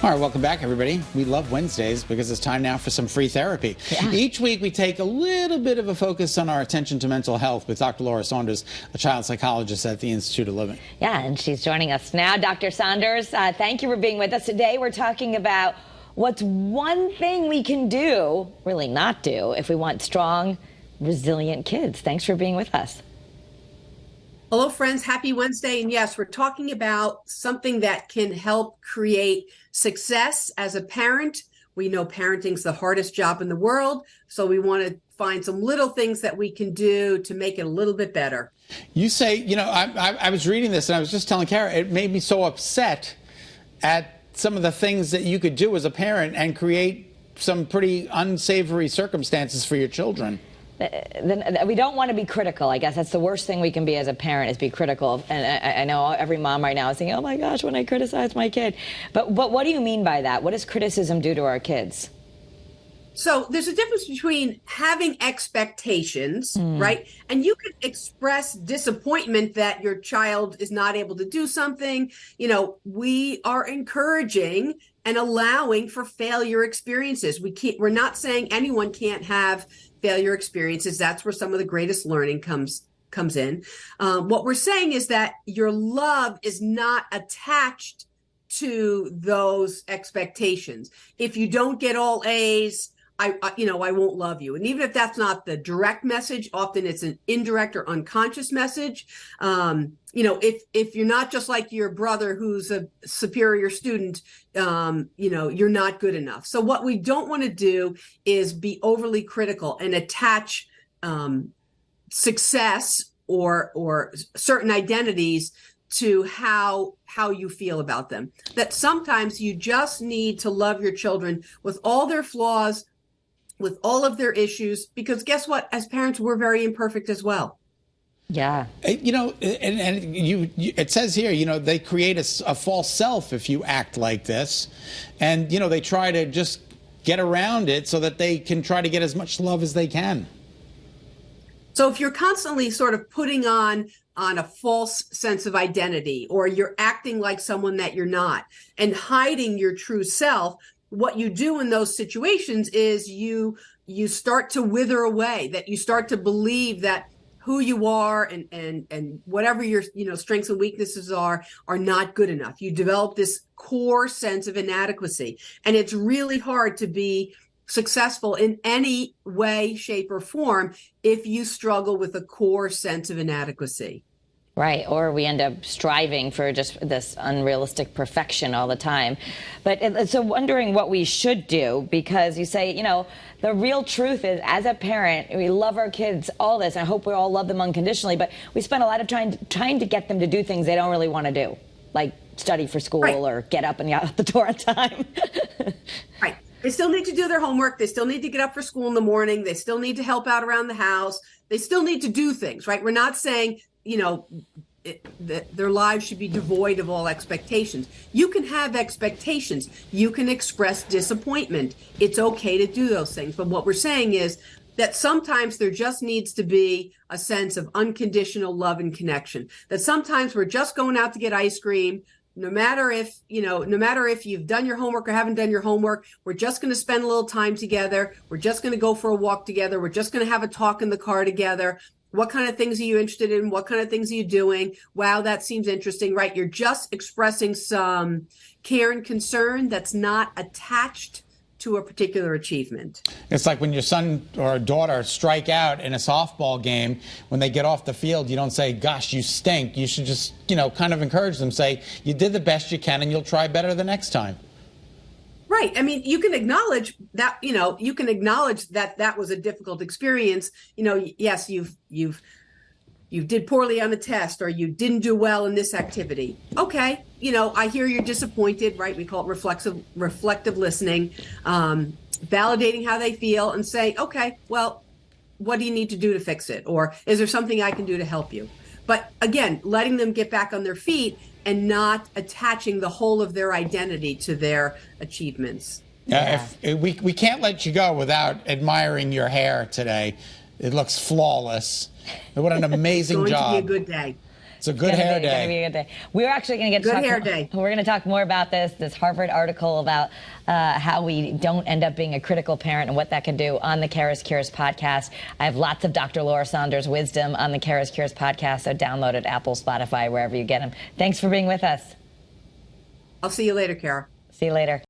All right, welcome back, everybody. We love Wednesdays because it's time now for some free therapy. Yeah. Each week, we take a little bit of a focus on our attention to mental health with Dr. Laura Saunders, a child psychologist at the Institute of Living. Yeah, and she's joining us now. Dr. Saunders, thank you for being with us today. We're talking about what's one thing we can do, really not do, if we want strong, resilient kids. Thanks for being with us. Hello, friends. Happy Wednesday. And yes, we're talking about something that can help create success as a parent. We know parenting's the hardest job in the world, so we want to find some little things that we can do to make it a little bit better. You say, you know, I was reading this and I was just telling Kara, it made me so upset at some of the things that you could do as a parent and create some pretty unsavory circumstances for your children. Then we don't want to be critical. I guess that's the worst thing we can be as a parent, is be critical. And I know every mom right now is thinking, oh my gosh, when I criticize my kid. But what do you mean by that? What does criticism do to our kids? So there's a difference between having expectations, right? And you can express disappointment that your child is not able to do something. You know, we are encouraging and allowing for failure experiences. We're not saying anyone can't have failure experiences. That's where some of the greatest learning comes in. What we're saying is that your love is not attached to those expectations. If you don't get all A's, I won't love you. And even if that's not the direct message, often it's an indirect or unconscious message. If you're not just like your brother who's a superior student, you're not good enough. So what we don't want to do is be overly critical and attach success or certain identities to how you feel about them. That sometimes you just need to love your children with all their flaws, with all of their issues, because guess what? As parents, we're very imperfect as well. Yeah. You know, and it says here, you know, they create a false self if you act like this. And, you know, they try to just get around it so that they can try to get as much love as they can. So if you're constantly sort of putting on a false sense of identity, or you're acting like someone that you're not and hiding your true self, what you do in those situations is you start to wither away, that you start to believe that who you are and whatever your strengths and weaknesses are not good enough. You develop this core sense of inadequacy, and it's really hard to be successful in any way, shape, or form if you struggle with a core sense of inadequacy. Right, or we end up striving for just this unrealistic perfection all the time. But so wondering what we should do, because you say, you know, the real truth is, as a parent, we love our kids, all this, and I hope we all love them unconditionally, but we spend a lot of time trying to get them to do things they don't really want to do, like study for school, right, or get up and get out the door on time. Right. They still need to do their homework. They still need to get up for school in the morning. They still need to help out around the house. They still need to do things, right? We're not saying, that their lives should be devoid of all expectations. You can have expectations. You can express disappointment. It's okay to do those things. But what we're saying is that sometimes there just needs to be a sense of unconditional love and connection. That sometimes we're just going out to get ice cream. No matter if you've done your homework or haven't done your homework, we're just going to spend a little time together. We're just going to go for a walk together. We're just going to have a talk in the car together. What kind of things are you interested in? What kind of things are you doing? Wow, that seems interesting, right? You're just expressing some care and concern that's not attached to a particular achievement. It's like when your son or daughter strike out in a softball game, when they get off the field, you don't say, gosh, you stink. You should just, kind of encourage them, say, you did the best you can and you'll try better the next time. Right. I mean, you can acknowledge that, that was a difficult experience. Yes, you did poorly on the test, or you didn't do well in this activity. Okay. I hear you're disappointed, right? We call it reflective listening, validating how they feel and say, okay, well, what do you need to do to fix it? Or is there something I can do to help you? But again, letting them get back on their feet and not attaching the whole of their identity to their achievements. If we can't let you go without admiring your hair today. It looks flawless. What an amazing job. It's going to be a good day. It's a good hair day. It's gonna be a good day. We're actually going to get Good hair day. We're going to talk more about this Harvard article about how we don't end up being a critical parent and what that can do on the Kara's Cures podcast. I have lots of Dr. Laura Saunders wisdom on the Kara's Cures podcast, so download it, Apple, Spotify, wherever you get them. Thanks for being with us. I'll see you later, Kara. See you later.